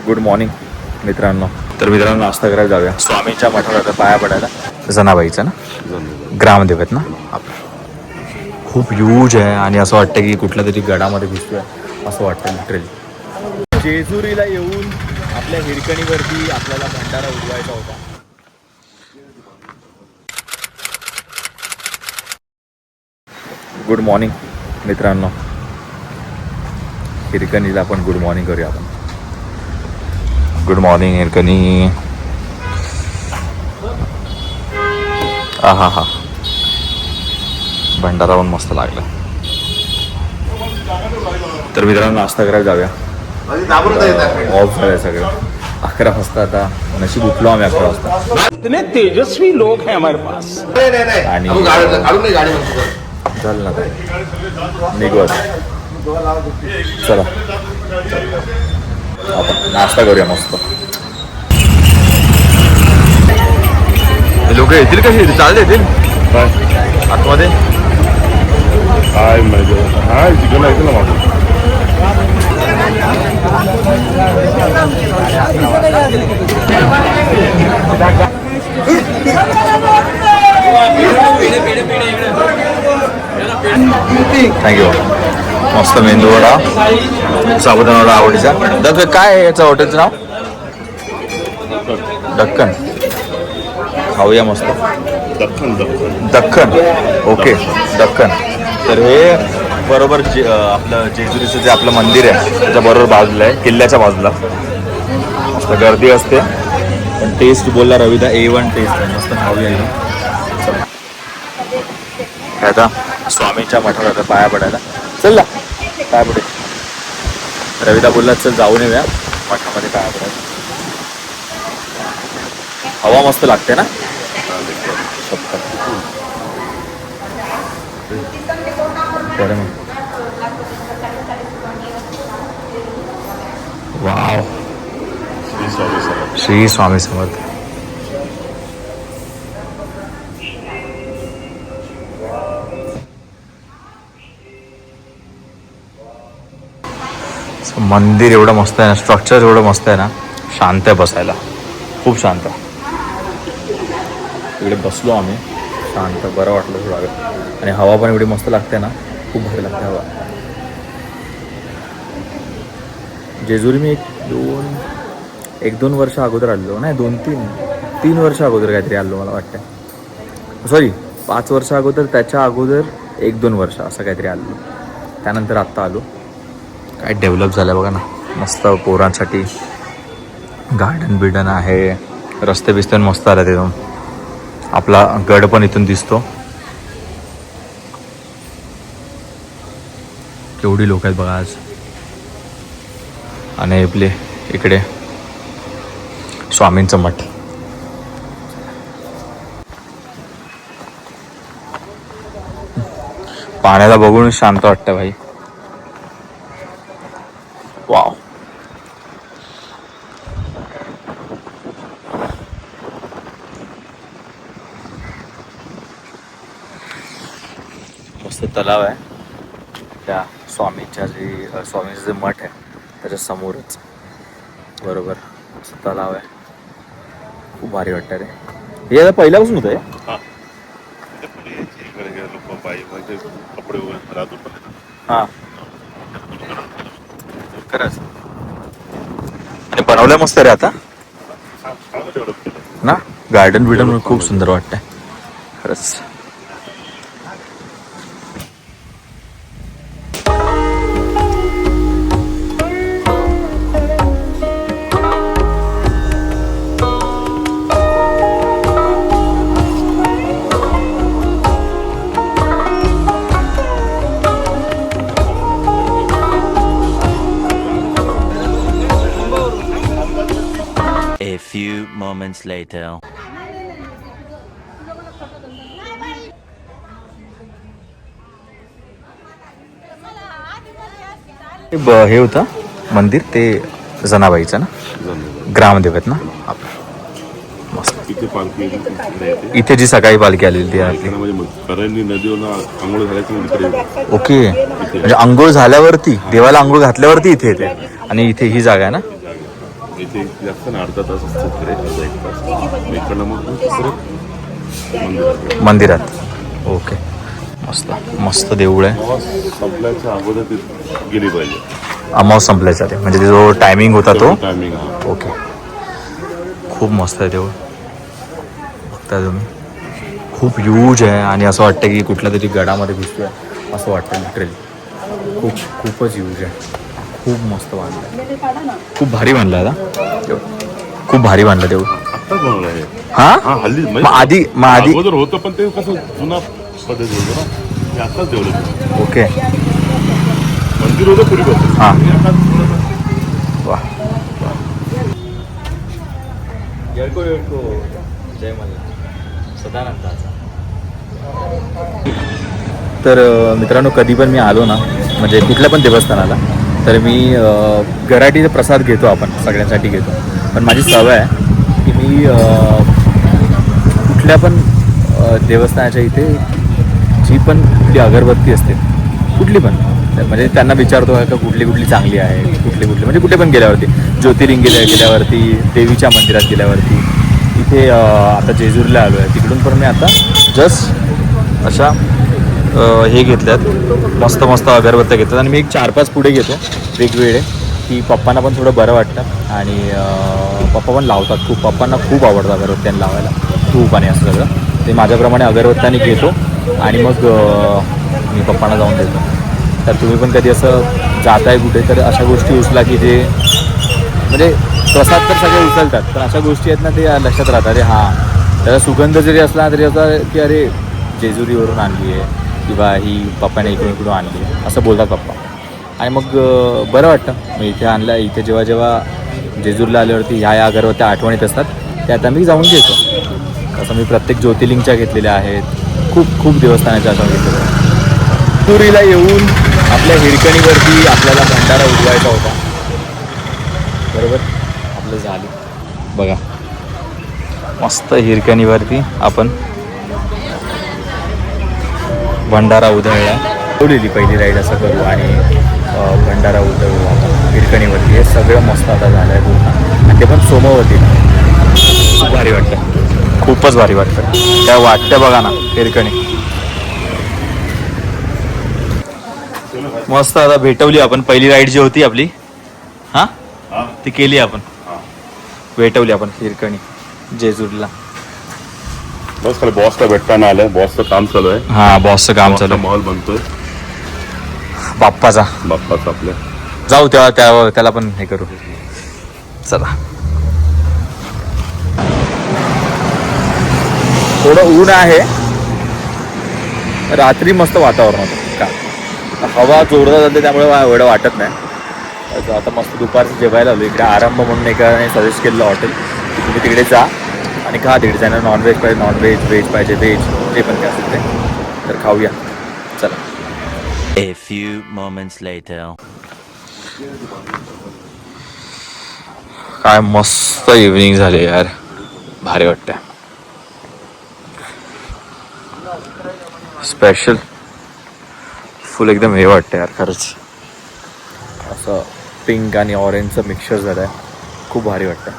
Good morning मित्रांनो. तर मित्रांनो नाश्ता करायला जाऊया स्वामींच्या मठावर पाया पडायला. जनाबाईचा ना ग्रामदेवत ना आपलं खूप ह्यूज आहे आणि असं वाटतं की कुठल्या तरी गडामध्ये घुसतोय असं वाटतं लिटरली. जेजुरीला येऊन आपल्या हिरकणीवरती आपल्याला भंडारा उडवायचा होता. गुड मॉर्निंग मित्रांनो. हिरकणीला आपण गुड मॉर्निंग करूया आपण. Good morning Hirkani. हा भंडारा पण मस्त लागला. तर मित्रांनो नाश्ता करायला जाऊया. ऑफ झालंय सगळं. 11 वाजता आता नशीब उठलो आम्ही 11 वाजता. इतने तेजस्वी लोग हैं हमारे पास. आणि झालं ना काय निघू चला आपण नाश्ता करूया मस्त. लोक येतील कशी चालते येतील आतमध्ये. हाय हाय चिकन आहे ना माझं. थँक्यू. मस्त मेंदूवडा साबुदाणा आवडीचा. तर काय आहे याचं हॉटेलचं नाव? दक्कन. खाऊया मस्त. दक्कन ओके दक्कन. तर हे बरोबर आपलं जेजुरीचं जे आपलं मंदिर आहे त्याच्या बरोबर बाजूला आहे, किल्ल्याच्या बाजूला. मस्त गर्दी असते पण टेस्ट बोलला रविदा A1 टेस्ट आहे. मस्त खाऊया. आता स्वामींच्या मठावर आता पाया पडायला चल ना. पाया पडे रविदा बोलला चल जाऊन येऊया मठामध्ये पाया पडायला. हवा मस्त लागते ना. बरं मग वाव. श्री स्वामी समर्थ. मंदिर एवढं मस्त आहे ना, स्ट्रक्चर एवढं मस्त आहे ना, शांत आहे बसायला, खूप शांत. इकडे बसलो आम्ही शांत, बरं वाटलं थोडं. आणि हवा पण एवढी मस्त लागते ना, खूप भारी लागते हवा. जेजुरी मी एक दोन वर्ष अगोदर आलो नाही, 2-3 वर्ष अगोदर काहीतरी आलो मला वाटतं. सॉरी 5 वर्ष अगोदर, त्याच्या अगोदर 1-2 वर्ष असं काहीतरी आलो. त्यानंतर आत्ता आलो. काय डेव्हलप झालं बघा ना, मस्त पोरांसाठी गार्डन बिर्डन आहे, रस्ते बिस्ते मस्त आले. तिथून आपला गड पण इथून दिसतो. केवढी लोक आहेत बघा आज. आणि आपले इकडे स्वामींचं मठ. पाण्याला बघून शांत वाटतं भाई. वाव. मस्त तलाव आहे त्या स्वामींच्या स्वामींचं जे मठ आहे त्याच्या समोरच बरोबर असं तलाव आहे. खूप भारी वाटतं रे. हे आता पहिल्यापासून होतं आहे. हां खरंच. आणि बनवलं मस्त रे आता ना. गार्डन बिर्डन खूप सुंदर वाटतंय खरंच. A few moments later. हे होतं मंदिर ते जनाबाईचं ना ग्रामदेवत ना आपलं. मस्त. इथे जी सकाळी पालखी आलेली ती आपली. ओके म्हणजे आंघोळ झाल्यावरती देवाला आंघोळ घातल्यावरती इथे येते. आणि इथे ही जागा आहे ना. इथे जास्त ना अर्धा तास असतो तिकडे, अर्धा एक तास. इकडनं मग दुसरं मंदिरात. ओके, मस्त मस्त देऊळ आहे. संपल्याच्या अगोदर ती गेली पाहिजे. अमावस संपल्याचा ते म्हणजे जो टायमिंग होता तो. टायमिंग. हा, ओके, खूप मस्त आहे देऊळ. बघताय तुम्ही, खूप ह्यूज आहे आणि असं वाटतं की कुठल्या तरी गडामध्ये घुसतोय असं वाटतं लिटरली. खूपच ह्यूज आहे. खूप मस्त बांधलं, खूप भारी बांधलं आता. खूप भारी बांधलं देऊळ. आत्ताच बनवलं आहे. हा हा, हल्ली मग आधी अगोदर होतं पण ते कसं जुना पद्धत होतं ना, ते आताच डेव्हलप. ओके. मंदिर होतं पूर्वीपासून. हा. आता वा, येडको येडको जय मल्हार सदानंदाचा. तर मित्रांनो, कधी पण मी आलो ना, म्हणजे कुठल्या पण देवस्थानाला, तर मी गराटीचा प्रसाद घेतो, आपण सगळ्यांसाठी घेतो. पण माझी सवय आहे की मी कुठल्या पण देवस्थानाच्या इथे जी पण कुठली अगरबत्ती असते, कुठली पण, म्हणजे त्यांना विचारतो का कुठली कुठली चांगली आहे, कुठली म्हणजे कुठे पण गेल्यावरती, ज्योतिर्लिंग गेल्यावरती, देवीच्या मंदिरात गेल्यावरती, इथे आता जेजुरीला आलो आहे, तिकडून पण मी आता जस्ट अशा हे घेतल्यात, मस्त मस्त अगरबत्त्या घेतात. आणि मी एक 4-5 पुढे घेतो वेगवेगळे, की पप्पांना पण थोडं बरं वाटतं. आणि पप्पा पण लावतात खूप, पप्पांना खूप आवडतं अगरबत्त्यांनी लावायला, तूप आणि असं सगळं. ते माझ्याप्रमाणे अगरबत्त्याने घेतो आणि मग मी पप्पांना जाऊन देतो. तर तुम्ही पण कधी असं जाताय कुठे, तर अशा गोष्टी उचला की जे म्हणजे प्रसाद तर सगळे उचलतात, पण अशा गोष्टी आहेत ना, ते लक्षात राहतात. अरे हां, त्याचा सुगंध जरी असला तरी होता की अरे जेजुरीवरून आणली आहे, किंवा ही पप्पाने इकडून आणली आहे, असं बोलतात पप्पा. आणि मग बरं वाटतं. मग इथे आणलं, इथे जेव्हा जेव्हा जेजुरीला आल्यावरती ह्या अगरबत्त्या आठवणीत असतात, त्या आता मी जाऊन घेतो. असं मी प्रत्येक ज्योतिर्लिंगच्या घेतलेल्या आहेत, खूप देवस्थानाच्या अशा घेतलेल्या आहेत. जेजुरीला येऊन आपल्या हिरकणीवरती आपल्याला भंडारा उडवायचा होता, बरोबर, आपलं झालं. बघा, मस्त हिरकणीवरती आपण भंडारा उधळला. ठेवलेली पहिली राईड असं करू आणि भंडारा उधळू आपण हिरकणीवरती. हे सगळं मस्त आता झालं आहे पूर्ण, आणि ते पण सोमवती. खूप भारी वाटतं, खूपच भारी वाटतं. त्या वाटतं बघा ना हिरकणी मस्त. आता भेटवली आपण पहिली राईड जी होती आपली, हां ती केली आपण, भेटवली आपण हिरकणी जेजुरीला. बस खाली बॉसला भेटताना आलं. बॉसचं काम चालू आहे. हां, बॉसचं काम चालू आहे. मॉल बनतोय बाप्पाचा आपल्या. जाऊ तेव्हा त्याला पण हे करू. चला, थोडं ऊन आहे, रात्री मस्त वातावरण होतं का, हवा जोरदार जाते, त्यामुळे एवढं वाटत नाही. आता मस्त दुपारचं जेवायला आलो. इकडे आरंभ म्हणून एकाने सजेस्ट केलेलं हॉटेल, की तुम्ही तिकडे जा आणि खा. तिकडे जाणार नॉनव्हेज पाहिजे नॉनव्हेज, व्हेज पाहिजे व्हेज, जे पण काय असेल ते, तर खाऊया. चला. A few moments later. काय मस्त इव्हनिंग झाली यार, भारी वाटतंय. स्पेशल फुल एकदम हे वाटतं यार, खरंच असं पिंक आणि ऑरेंजचं मिक्सचर झालं आहे, खूप भारी वाटतं.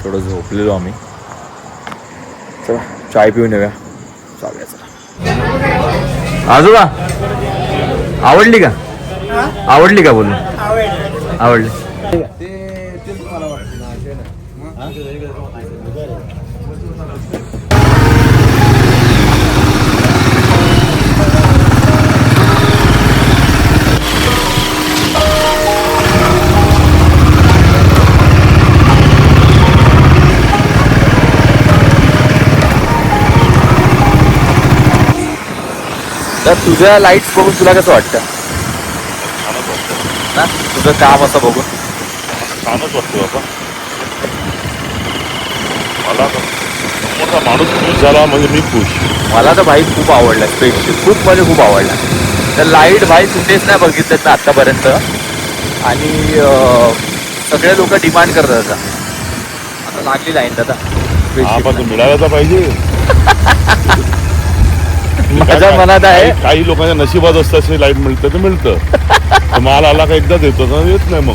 थोडं झोपलेलो आम्ही. चला चाय पिऊन येऊया, चालूया. चला. आजोबा आवडली का? आवडली का बोलू? आवडली. तर तुझ्या लाईट्स बघून तुला कसं वाटतं ना, तुझं काम असं बघून? छानच वाटतं बाबा मला. मोठा माणूस खुश झाला म्हणजे मी खुश. मला तर भाई खूप आवडला, स्पेशल खूप म्हणजे खूप आवडला. तर लाईट भाई कुठेच नाही बघितलं ना आत्तापर्यंत, आणि सगळे लोक डिमांड करतात आता. आता लागली लाईन दादा. पण तो मिळायला तर पाहिजे. माझ्या मनात आहे, काही लोकांच्या नशिबात असतं असे लाईट मिळतं तर मिळतं. माल आला का एकदाच येतो ना, येत नाही मग.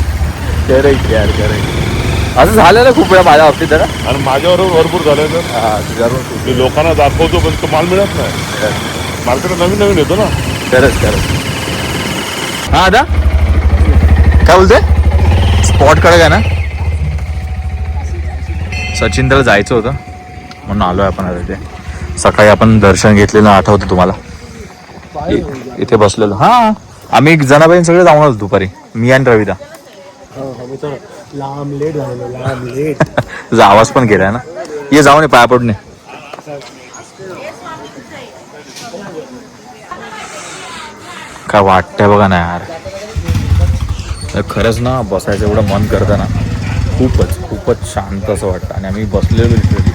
करेक्ट यार, करेक्ट. असं झालं ना खूप वेळा माझ्या बाबतीत ना. आणि माझ्यावर भरपूर झालं तर हा तुझ्यावरून खूप मी लोकांना दाखवतो पण तो माल मिळत नाही. मार्केटला नवीन नवीन येतो ना. खरंच हा आता काय बोलते स्पॉट कडे काय ना सचिन त्याला जायचं होतं म्हणून आलोय आपण आता ते. सकाळी आपण दर्शन घेतलेलं आठवतं तुम्हाला इथे बसलेलो. हा आम्ही जनाबाईन सगळे जाऊन आलो दुपारी मी आणि रविदा. लांब लेट झालेलो लांब लेट. तुझा आवाज पण गेलाय ना. ये जाऊन पाया पडणे. काय वाटतंय बघा ना यार. खरंच ना बसायचं एवढं मन करतं ना. खूपच शांत असं वाटतं. आणि आम्ही बसलेलो लिटरली.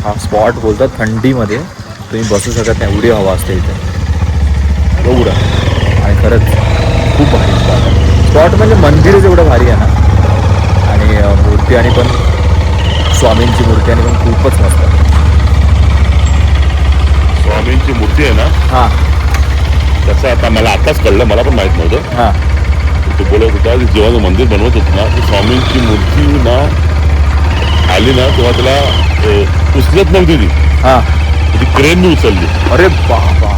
हा स्पॉट बोलतात थंडीमध्ये तुम्ही बसू शकत नाही एवढी हवा असते इथे एवढं. आणि खरंच खूप भारी स्पॉट म्हणजे मंदिरच एवढं भारी आहे ना. आणि मूर्ती आणि पण स्वामींची मूर्ती आणि पण खूपच मस्त. स्वामींची मूर्ती आहे ना. हां त्याचं आता मला आताच कळलं, मला पण माहित नव्हतं. हां तो बोलत होता की जेव्हा तो मंदिर बनवत होता ना ती स्वामींची मूर्ती ना आली ना तेव्हा त्याला उचलत नव्हती ती. हां ती क्रेनने उचलली अरे बाबा.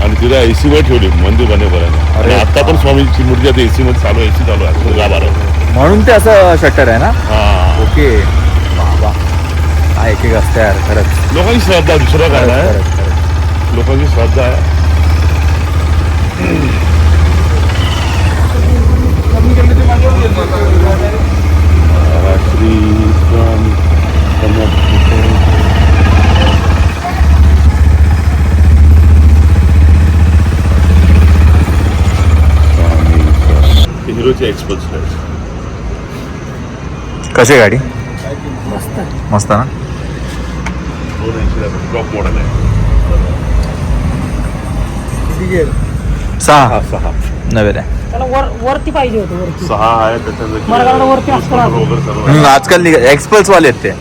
आणि तिला एसी वर ठेवली मंदिर बनेपर्यंत. अरे आणि आता पण स्वामींची मूर्ती आता एसी मध्ये चालू एसी चालू आहे गाभारा. म्हणून ते असं शटर आहे ना. हा ओके बाबा काय एक असतं यार खरंच. लोकांची श्रद्धा दुसरं काय नाही. खरंच. लोकांची श्रद्धा आहे. श्री स्वामी हिरोची एक्सपल्स कशी गाडी मस्त मस्त ना. 280 टॉप मॉडेल आहे. किती गेल 6 नव्हे आहे. त्याला वरती पाहिजे होतं वरती. 6 आहे त्याच्यानंतर मला वाटलं वरती असतं ना. वगैरे सर्व आहे. आजकाल एक्सपल्स वाले आहेत ते.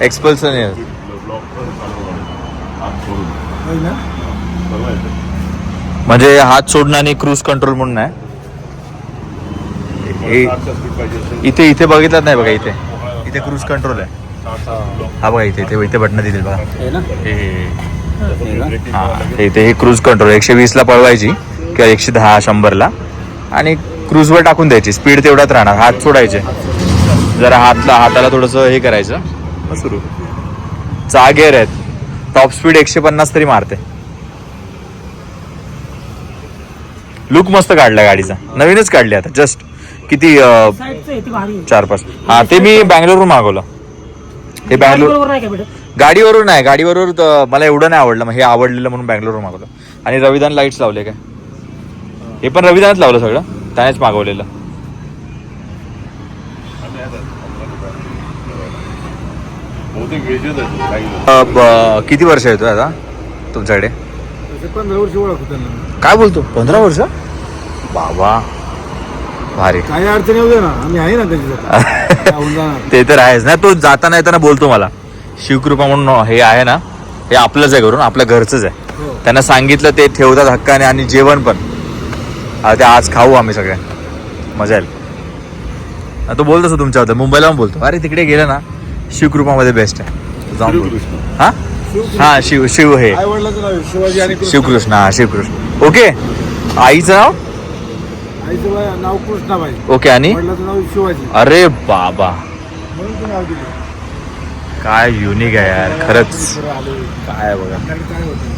एक्सपल्स नाही आहेत. होय ना. म्हणजे हात सोडणं आणि क्रूज कंट्रोल म्हणून आहे. इथे बघितलं नाही बघा. इथे क्रूज कंट्रोल आहे. हा बघा इथे बटणं दिली बघा. हा इथे हे क्रूज कंट्रोल 120 ला पळवायची किंवा 110 100 आणि क्रूजवर टाकून द्यायची. स्पीड तेवढाच राहणार. हात सोडायचे जरा हाताला थोडंसं हे करायचं मग सुरू. 6 गेअर आहेत. टॉप स्पीड 150 तरी मारते. लुक मस्त काढला गाडीचा. नवीनच काढली आता जस्ट किती साईडचं आहे ती भारी आहे. 4-5. हा ते मी बँगलोरवरून मागवलं. हे बँगलोर बरोबर नाही का भेटत. गाडीवरून नाही. गाडीवरून मला एवढं नाही आवडलं. मग हे आवडलेलं म्हणून बँगलोरवरून मागवलं. आणि रविदान लाईट्स लावले काय. हे पण रविदानच लावलं सगळं. त्यानेच मागवलेलं. किती वर्ष येतो आता तुमच्याकडे. 15 वर्ष ओळख होतं ना. काय बोलतो 15 वर्ष बाबा भारी. काही अडचणी होते ना आम्ही आहे ना त्याची. ते तर आहेच ना. तो जाताना येताना बोलतो मला शिवकृपा म्हणून हे आहे ना हे आपलंच आहे करून आपल्या घरचंच आहे. त्यांना सांगितलं ते ठेवतात हक्काने आणि जेवण पण ते आज खाऊ आम्ही सगळे मजा येईल. तो बोलतो असं तुमच्याबद्दल. मुंबईला पण बोलतो अरे तिकडे गेलं ना शिवकृपामध्ये बेस्ट आहे जाऊन बोल. हा हा शिव हे आई वडिलांचं नाव आहे शिवाजी आणि कृष्ण. शिवकृष्ण. हा शिवकृष्ण. ओके. आईचं नाव आईचं नाव कृष्णाबाई. ओके. आणि वडिलांचं नाव शिवाजी अरे बाबा म्हणून ते नाव दिलं. काय युनिक आहे यार खरंच. काय बघा काय होतं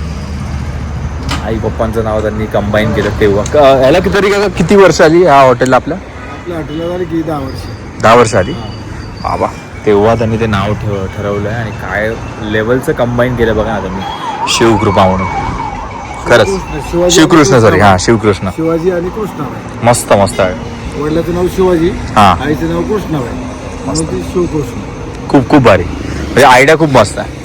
आई पप्पांचं नाव त्यांनी कंबाईन केलं तेव्हा. ह्याला तरी का किती वर्ष आली ह्या हॉटेलला आपल्या. आपल्या हॉटेलला झाली की 10 वर्ष. 10 वर्ष आली बाबा. तेव्हा त्यांनी ते नाव ठरवलंय आणि काय लेवलचं कंबाईन केलं बघा ना त्यांनी. शिवकृपा म्हणून खरंच. शिवाजी शिवकृष्ण आणि सॉरी. हा शिवकृष्ण. शिवाजी आणि कृष्णाबाई. मस्त मस्त आहे. वडिलाचं नाव शिवाजी हा आईचं नाव कृष्णाबाई म्हणून ते शिवकृष्ण. खूप भारी. म्हणजे आयडिया खूप मस्त आहे.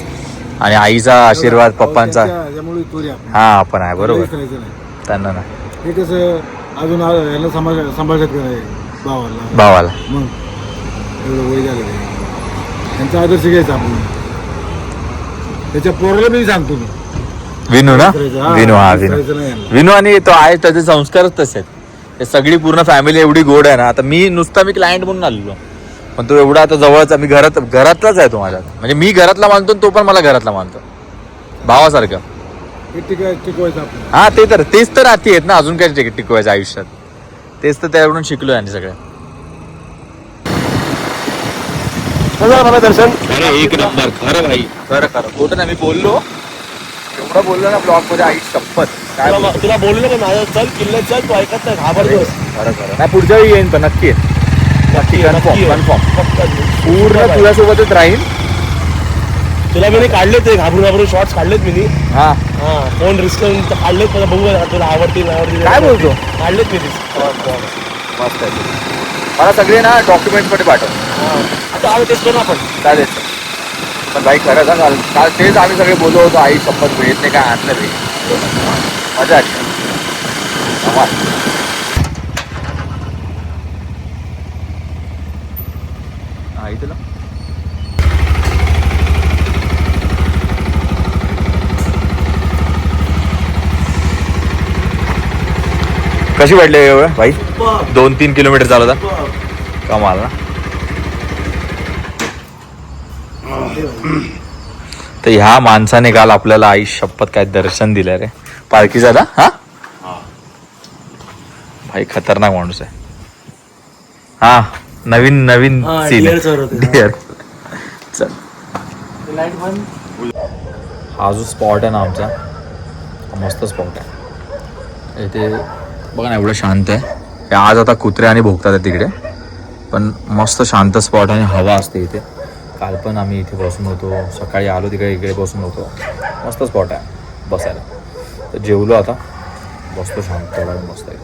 आणि आईचा आशीर्वाद पप्पांचा त्यामुळे तोरी आपण हा आपण आहे बरोबर. करायचं नाही. त्यांना नाही हे कसं अजून याला सांभाळत करायचं भावाला. भावाला मग एवढं वय झालं नाही. त्यांचा आदर्श घ्यायचा आपण. त्याच्या पोराला मी सांगतो मी विनू ना. करायचं. हा, विनू. हा करायचं नाही विनू. यांना. विनू आणि तो आहे त्याचे संस्कारच तसे आहेत. हे सगळी पूर्ण फॅमिली एवढी गोड आहे ना. आता मी क्लायंट म्हणून आलेलो, पण तो एवढा आता जवळचा, मी घरातलाच आहे तो माझ्या. म्हणजे मी घरातला मानतो तो पण मला घरातला मानतो, भावासारखं. हे टिकवायचं आपण. हा तेच तर नाती आहेत ना, अजून काय टिकवायचं आयुष्यात. तेच तर त्याकडून शिकलोय आणि सगळं. दर्शन एक नंबर खरं भाई. खरं खोटं नाही. मी बोललो एवढं बोललो ना ब्लॉग मध्ये, आई शपथ. काय बोलतो? तुला बोललो का माझं चल किल्ल्यात चल, तू ऐकत नाही, घाबरतोस. खरं नाही, पुढच्या वेळी येईन पण नक्की कन्फर्म. पूर्ण तुझ्यासोबतच राहील. तुला मी काढलेत ते घाबरून शॉर्ट्स काढलेत मी. हा फोन रिस्क काढलेत, मला बघू तुला आवडतील नाही आवडतील. काय बोलतो? काढलेत मी मस्त आहे. मला सगळे ना डॉक्युमेंट मध्ये पाठव. आता आम्ही तेच करू आपण. चालेल. पण भाई खरं सांग, काल तेच आम्ही सगळे बोललो होतो, आई शपथ भेट नाही काय आणलं रे. मजा आली. आई तुला कशी वाटली एवढं भाई? 2-3 किलोमीटर चालवता, कमाल ना. तर ह्या माणसाने काल आपल्याला आई शपथ काय दर्शन दिलं रे पालखीचा ना. हा भाई खतरनाक माणूस आहे. हा नवीन सीन डिअर. चल, हा जो स्पॉट आहे ना आमचा, मस्त स्पॉट आहे. इथे बघा ना, एवढं शांत आहे. हे आज आता कुत्रे आणि भोगतात तिकडे, पण मस्त शांत स्पॉट आणि हवा असते इथे. काल पण आम्ही इथे बसून होतो, सकाळी आलो तिकडे इकडे बसून होतो. मस्त स्पॉट आहे बसायला. तर जेवलो आता, बसतो शांत, मस्त आहे.